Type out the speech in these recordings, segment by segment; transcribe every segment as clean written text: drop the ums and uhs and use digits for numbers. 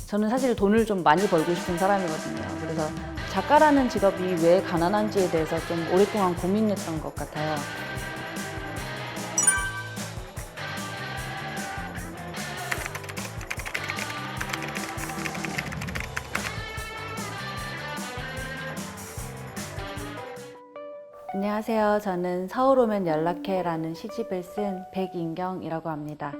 저는 사실 돈을 좀 많이 벌고 싶은 사람이거든요. 그래서 작가라는 직업이 왜 가난한지에 대해서 좀 오랫동안 고민했던 것 같아요. 안녕하세요. 저는 서울 오면 연락해라는 시집을 쓴 백인경이라고 합니다.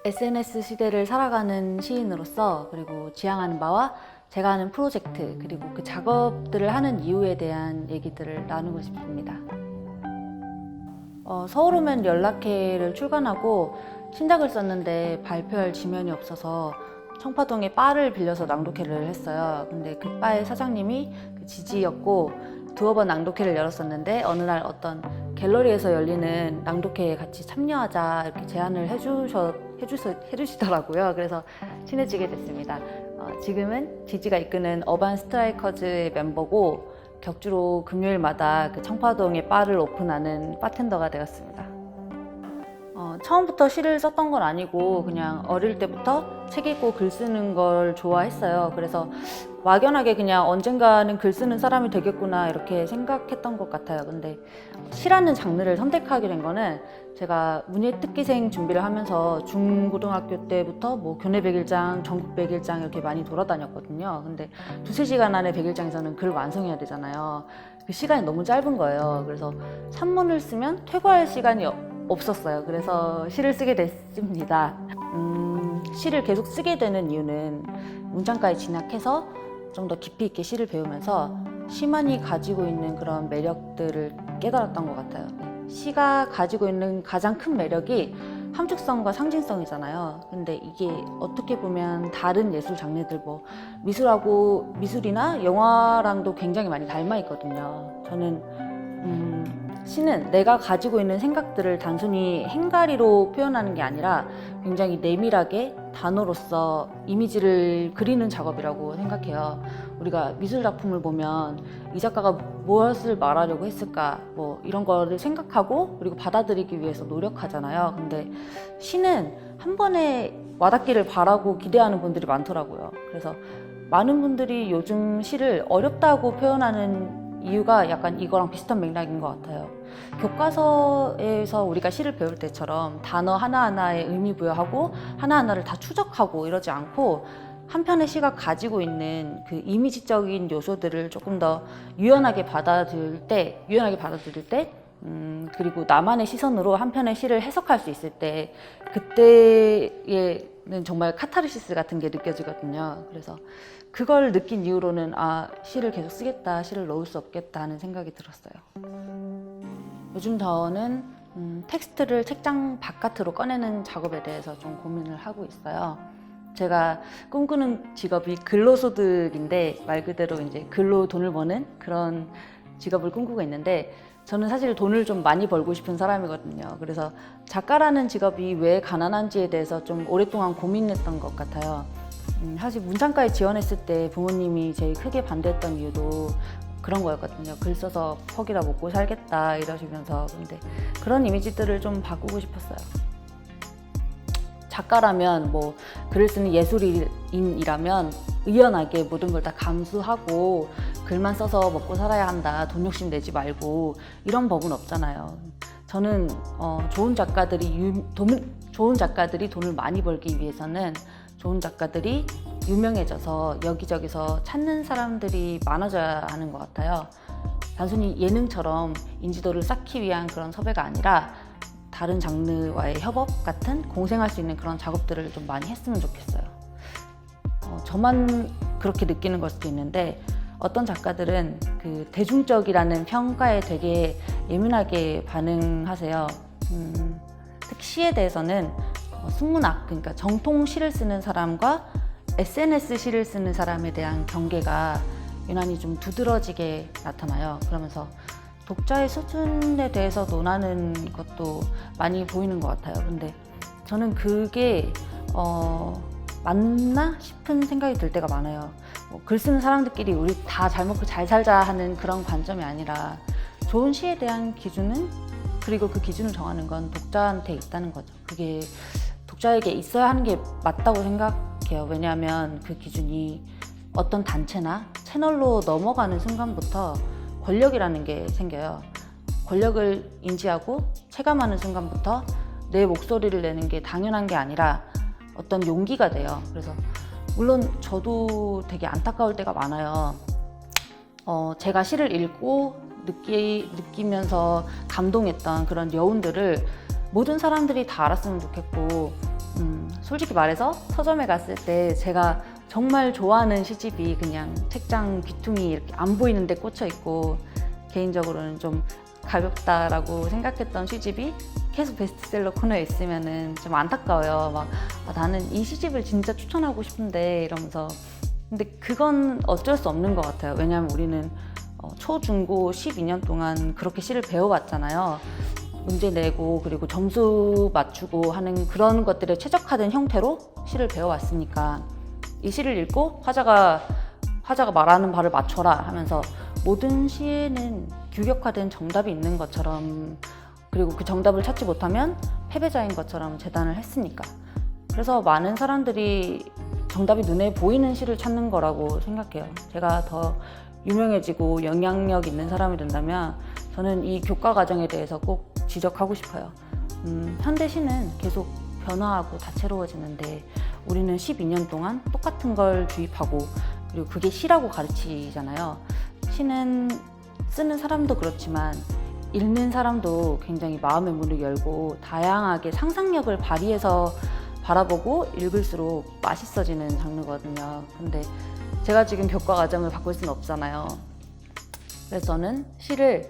SNS 시대를 살아가는 시인으로서 그리고 지향하는 바와 제가 하는 프로젝트 그리고 그 작업들을 하는 이유에 대한 얘기들을 나누고 싶습니다. 서울 오면 연락해를 출간하고 신작을 썼는데 발표할 지면이 없어서 청파동에 바를 빌려서 낭독회를 했어요. 근데 그 바의 사장님이 그 지지였고 두어 번 낭독회를 열었었는데 어느 날 어떤 갤러리에서 열리는 낭독회에 같이 참여하자 이렇게 제안을 해주시더라고요. 그래서 친해지게 됐습니다. 지금은 지지가 이끄는 어반 스트라이커즈의 멤버고 격주로 금요일마다 그 청파동에 바를 오픈하는 바텐더가 되었습니다. 처음부터 시를 썼던 건 아니고 그냥 어릴 때부터 책 읽고 글 쓰는 걸 좋아했어요. 그래서 막연하게 그냥 언젠가는 글 쓰는 사람이 되겠구나 이렇게 생각했던 것 같아요. 근데 시라는 장르를 선택하게 된 거는 제가 문예특기생 준비를 하면서 중고등학교 때부터 뭐 교내 100일장, 전국 100일장 이렇게 많이 돌아다녔거든요. 근데 두세 시간 안에 100일장에서는 글을 완성해야 되잖아요. 그 시간이 너무 짧은 거예요. 그래서 산문을 쓰면 퇴고할 시간이 없었어요. 그래서 시를 쓰게 됐습니다. 시를 계속 쓰게 되는 이유는 문장과에 진학해서 좀 더 깊이 있게 시를 배우면서 시만이 가지고 있는 그런 매력들을 깨달았던 것 같아요. 시가 가지고 있는 가장 큰 매력이 함축성과 상징성이잖아요. 근데 이게 어떻게 보면 다른 예술 장르들 뭐 미술이나 영화랑도 굉장히 많이 닮아 있거든요. 저는 시는 내가 가지고 있는 생각들을 단순히 행가리로 표현하는 게 아니라 굉장히 내밀하게 단어로서 이미지를 그리는 작업이라고 생각해요. 우리가 미술 작품을 보면 이 작가가 무엇을 말하려고 했을까 뭐 이런 거를 생각하고 그리고 받아들이기 위해서 노력하잖아요. 근데 시는 한 번에 와닿기를 바라고 기대하는 분들이 많더라고요. 그래서 많은 분들이 요즘 시를 어렵다고 표현하는 이유가 약간 이거랑 비슷한 맥락인 것 같아요. 교과서에서 우리가 시를 배울 때처럼 단어 하나하나에 의미 부여하고 하나하나를 다 추적하고 이러지 않고 한 편의 시가 가지고 있는 그 이미지적인 요소들을 조금 더 유연하게 받아들일 때 그리고 나만의 시선으로 한 편의 시를 해석할 수 있을 때 그때에는 정말 카타르시스 같은 게 느껴지거든요. 그래서 그걸 느낀 이후로는 시를 계속 쓰겠다, 시를 넣을 수 없겠다 하는 생각이 들었어요. 요즘 저는 텍스트를 책장 바깥으로 꺼내는 작업에 대해서 좀 고민을 하고 있어요. 제가 꿈꾸는 직업이 근로소득인데 말 그대로 이제 글로 돈을 버는 그런 직업을 꿈꾸고 있는데 저는 사실 돈을 좀 많이 벌고 싶은 사람이거든요. 그래서 작가라는 직업이 왜 가난한지에 대해서 좀 오랫동안 고민했던 것 같아요. 사실 문창과에 지원했을 때 부모님이 제일 크게 반대했던 이유도 그런 거였거든요. 글 써서 퍽이라 먹고 살겠다 이러시면서. 근데 그런 이미지들을 좀 바꾸고 싶었어요. 작가라면 뭐 글을 쓰는 예술인이라면 의연하게 모든 걸 다 감수하고 글만 써서 먹고 살아야 한다, 돈 욕심 내지 말고 이런 법은 없잖아요. 저는 좋은 작가들이 돈을 많이 벌기 위해서는 좋은 작가들이 유명해져서 여기저기서 찾는 사람들이 많아져야 하는 것 같아요. 단순히 예능처럼 인지도를 쌓기 위한 그런 섭외가 아니라 다른 장르와의 협업 같은 공생할 수 있는 그런 작업들을 좀 많이 했으면 좋겠어요. 저만 그렇게 느끼는 걸 수도 있는데 어떤 작가들은 그 대중적이라는 평가에 되게 예민하게 반응하세요. 특히 시에 대해서는 순문학, 그러니까 정통 시를 쓰는 사람과 SNS 시를 쓰는 사람에 대한 경계가 유난히 좀 두드러지게 나타나요. 그러면서 독자의 수준에 대해서 논하는 것도 많이 보이는 것 같아요. 근데 저는 그게 맞나 싶은 생각이 들 때가 많아요. 글 쓰는 사람들끼리 우리 다 잘 먹고 잘 살자 하는 그런 관점이 아니라 좋은 시에 대한 기준은, 그리고 그 기준을 정하는 건 독자한테 있다는 거죠. 그게 독자에게 있어야 하는 게 맞다고 생각해요. 생각해요. 왜냐하면 그 기준이 어떤 단체나 채널로 넘어가는 순간부터 권력이라는 게 생겨요. 권력을 인지하고 체감하는 순간부터 내 목소리를 내는 게 당연한 게 아니라 어떤 용기가 돼요. 그래서 물론 저도 되게 안타까울 때가 많아요. 제가 시를 읽고 느끼면서 감동했던 그런 여운들을 모든 사람들이 다 알았으면 좋겠고, 솔직히 말해서 서점에 갔을 때 제가 정말 좋아하는 시집이 그냥 책장 귀퉁이 이렇게 안 보이는 데 꽂혀 있고, 개인적으로는 좀 가볍다라고 생각했던 시집이 계속 베스트셀러 코너에 있으면은 좀 안타까워요. 막 나는 이 시집을 진짜 추천하고 싶은데 이러면서. 근데 그건 어쩔 수 없는 것 같아요. 왜냐하면 우리는 초, 중, 고 12년 동안 그렇게 시를 배워왔잖아요. 문제 내고 그리고 점수 맞추고 하는 그런 것들에 최적화된 형태로 시를 배워왔으니까 이 시를 읽고 화자가 말하는 바를 맞춰라 하면서 모든 시에는 규격화된 정답이 있는 것처럼, 그리고 그 정답을 찾지 못하면 패배자인 것처럼 재단을 했으니까. 그래서 많은 사람들이 정답이 눈에 보이는 시를 찾는 거라고 생각해요. 제가 더 유명해지고 영향력 있는 사람이 된다면 저는 이 교과 과정에 대해서 꼭 지적하고 싶어요. 현대 시는 계속 변화하고 다채로워지는데 우리는 12년 동안 똑같은 걸 주입하고, 그리고 그게 시라고 가르치잖아요. 시는 쓰는 사람도 그렇지만 읽는 사람도 굉장히 마음의 문을 열고 다양하게 상상력을 발휘해서 바라보고 읽을수록 맛있어지는 장르거든요. 근데 제가 지금 교과 과정을 바꿀 수는 없잖아요. 그래서 저는 시를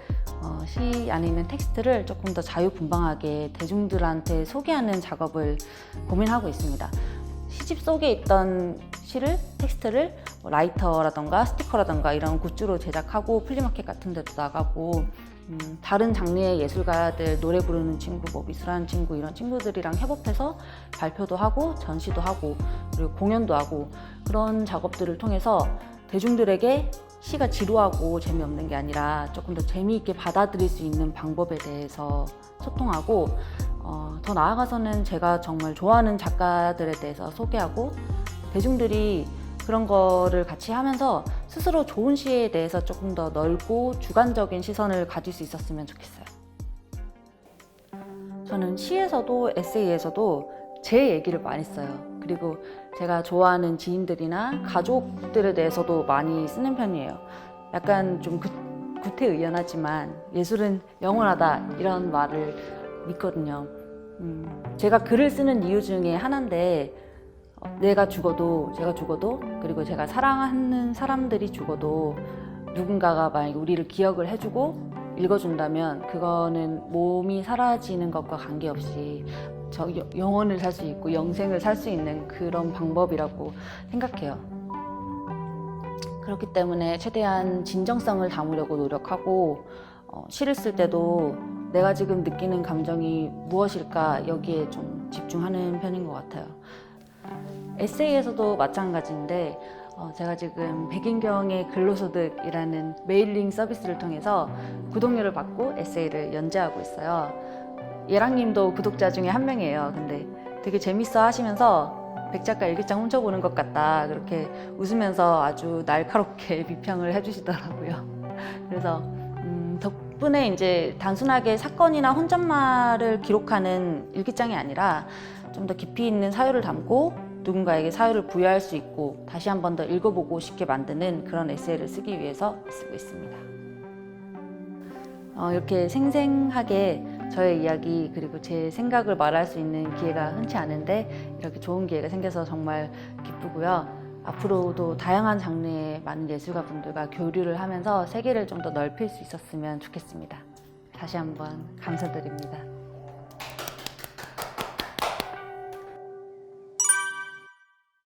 시 안에 있는 텍스트를 조금 더 자유분방하게 대중들한테 소개하는 작업을 고민하고 있습니다. 시집 속에 있던 시를, 텍스트를 라이터라던가 스티커라던가 이런 굿즈로 제작하고 플리마켓 같은 데도 나가고, 다른 장르의 예술가들, 노래 부르는 친구, 뭐 미술하는 친구, 이런 친구들이랑 협업해서 발표도 하고 전시도 하고 그리고 공연도 하고, 그런 작업들을 통해서 대중들에게 시가 지루하고 재미없는 게 아니라 조금 더 재미있게 받아들일 수 있는 방법에 대해서 소통하고, 더 나아가서는 제가 정말 좋아하는 작가들에 대해서 소개하고, 대중들이 그런 거를 같이 하면서 스스로 좋은 시에 대해서 조금 더 넓고 주관적인 시선을 가질 수 있었으면 좋겠어요. 저는 시에서도 에세이에서도 제 얘기를 많이 써요. 그리고 제가 좋아하는 지인들이나 가족들에 대해서도 많이 쓰는 편이에요. 약간 좀 구태의연하지만 예술은 영원하다, 이런 말을 믿거든요. 제가 글을 쓰는 이유 중에 하나인데, 제가 죽어도, 그리고 제가 사랑하는 사람들이 죽어도 누군가가 만약에 우리를 기억을 해주고 읽어준다면 그거는 몸이 사라지는 것과 관계없이 영혼을 살 수 있고 영생을 살 수 있는 그런 방법이라고 생각해요. 그렇기 때문에 최대한 진정성을 담으려고 노력하고, 시를 쓸 때도 내가 지금 느끼는 감정이 무엇일까, 여기에 좀 집중하는 편인 것 같아요. 에세이에서도 마찬가지인데, 제가 지금 백인경의 근로소득이라는 메일링 서비스를 통해서 구독료를 받고 에세이를 연재하고 있어요. 예랑님도 구독자 중에 한 명이에요. 근데 되게 재밌어 하시면서 백작가 일기장 훔쳐보는 것 같다, 그렇게 웃으면서 아주 날카롭게 비평을 해주시더라고요. 그래서 덕분에 이제 단순하게 사건이나 혼잣말을 기록하는 일기장이 아니라 좀 더 깊이 있는 사유를 담고 누군가에게 사유를 부여할 수 있고 다시 한 번 더 읽어보고 싶게 만드는 그런 에세이를 쓰기 위해서 쓰고 있습니다. 이렇게 생생하게 저의 이야기 그리고 제 생각을 말할 수 있는 기회가 흔치 않은데 이렇게 좋은 기회가 생겨서 정말 기쁘고요. 앞으로도 다양한 장르의 많은 예술가분들과 교류를 하면서 세계를 좀 더 넓힐 수 있었으면 좋겠습니다. 다시 한번 감사드립니다.